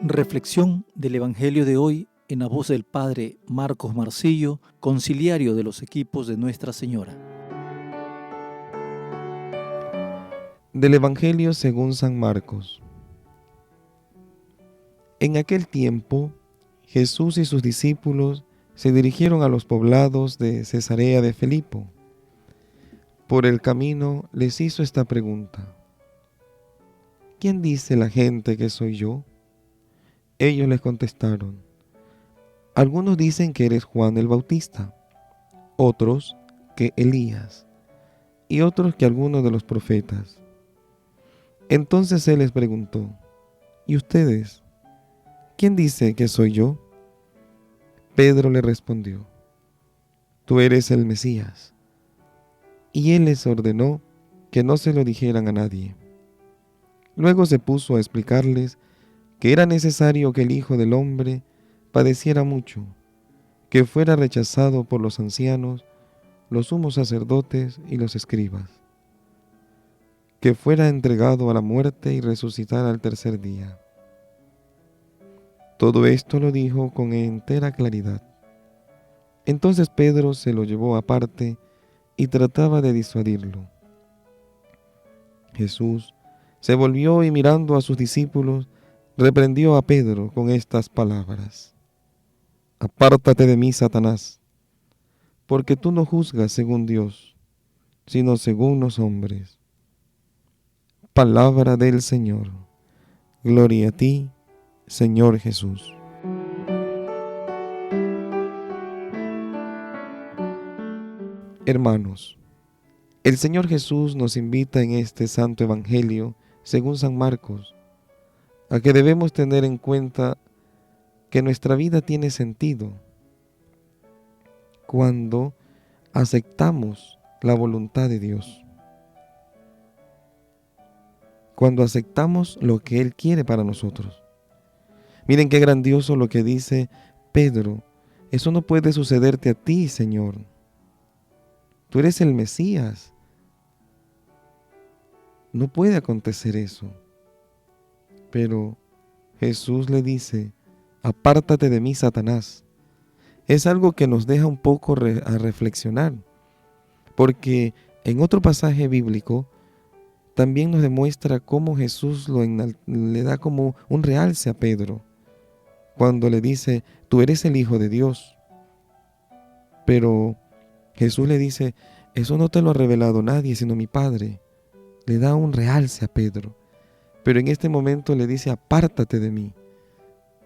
Reflexión del Evangelio de hoy en la voz del Padre Marcos Marcillo, conciliario de los equipos de Nuestra Señora. Del Evangelio según San Marcos. En aquel tiempo, Jesús y sus discípulos se dirigieron a los poblados de Cesarea de Filipo. Por el camino les hizo esta pregunta: ¿quién dice la gente que soy yo? Ellos les contestaron: algunos dicen que eres Juan el Bautista, otros que Elías, y otros que alguno de los profetas. Entonces él les preguntó: ¿y ustedes? ¿Quién dice que soy yo? Pedro le respondió: tú eres el Mesías. Y él les ordenó que no se lo dijeran a nadie. Luego se puso a explicarles que era necesario que el Hijo del Hombre padeciera mucho, que fuera rechazado por los ancianos, los sumos sacerdotes y los escribas, que fuera entregado a la muerte y resucitara al tercer día. Todo esto lo dijo con entera claridad. Entonces Pedro se lo llevó aparte y trataba de disuadirlo. Jesús se volvió y mirando a sus discípulos, reprendió a Pedro con estas palabras: apártate de mí, Satanás, porque tú no juzgas según Dios, sino según los hombres. Palabra del Señor. Gloria a ti, Señor Jesús. Hermanos, el Señor Jesús nos invita en este santo evangelio, según San Marcos, a que debemos tener en cuenta que nuestra vida tiene sentido cuando aceptamos la voluntad de Dios, cuando aceptamos lo que Él quiere para nosotros. Miren qué grandioso lo que dice Pedro: eso no puede sucederte a ti, Señor. Tú eres el Mesías. No puede acontecer eso. Pero Jesús le dice: apártate de mí, Satanás. Es algo que nos deja un poco a reflexionar, porque en otro pasaje bíblico también nos demuestra cómo Jesús le da como un realce a Pedro, cuando le dice: tú eres el Hijo de Dios. Pero Jesús le dice: eso no te lo ha revelado nadie, sino mi Padre. Le da un realce a Pedro. Pero en este momento le dice: apártate de mí,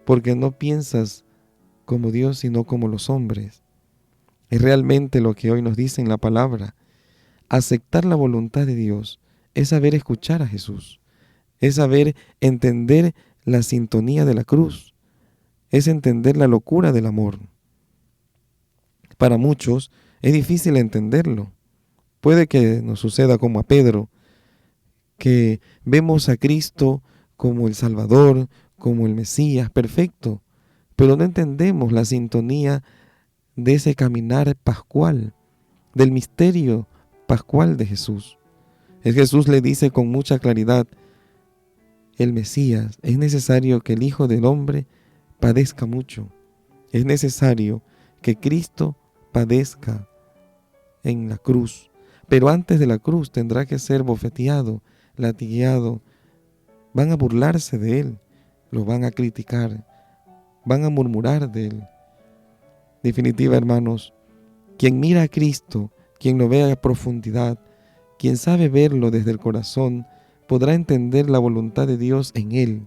porque no piensas como Dios, sino como los hombres. Es realmente lo que hoy nos dice en la palabra. Aceptar la voluntad de Dios es saber escuchar a Jesús, es saber entender la sintonía de la cruz, es entender la locura del amor. Para muchos es difícil entenderlo. Puede que nos suceda como a Pedro, que vemos a Cristo como el Salvador, como el Mesías perfecto, pero no entendemos la sintonía de ese caminar pascual, del misterio pascual de Jesús. Jesús le dice con mucha claridad: el Mesías, es necesario que el Hijo del Hombre padezca mucho. Es necesario que Cristo padezca en la cruz, pero antes de la cruz tendrá que ser bofeteado, latigueado. Van a burlarse de él, lo van a criticar, van a murmurar de él. Definitiva, hermanos, quien mira a Cristo, quien lo ve a profundidad, quien sabe verlo desde el corazón, podrá entender la voluntad de Dios en él.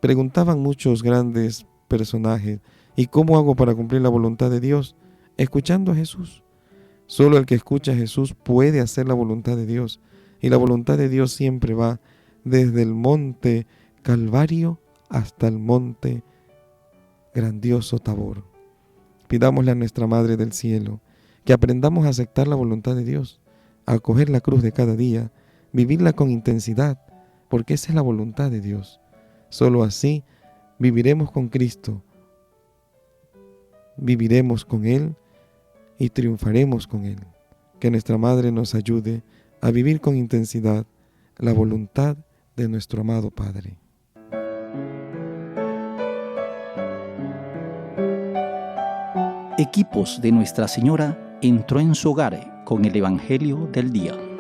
Preguntaban muchos grandes personajes: ¿y cómo hago para cumplir la voluntad de Dios? Escuchando a Jesús. Solo el que escucha a Jesús puede hacer la voluntad de Dios. Y la voluntad de Dios siempre va desde el monte Calvario hasta el monte grandioso Tabor. Pidámosle a nuestra Madre del Cielo que aprendamos a aceptar la voluntad de Dios, a acoger la cruz de cada día, vivirla con intensidad, porque esa es la voluntad de Dios. Solo así viviremos con Cristo, viviremos con Él y triunfaremos con Él. Que nuestra Madre nos ayude a vivir con intensidad la voluntad de nuestro amado Padre. Equipos de Nuestra Señora entró en su hogar con el Evangelio del día.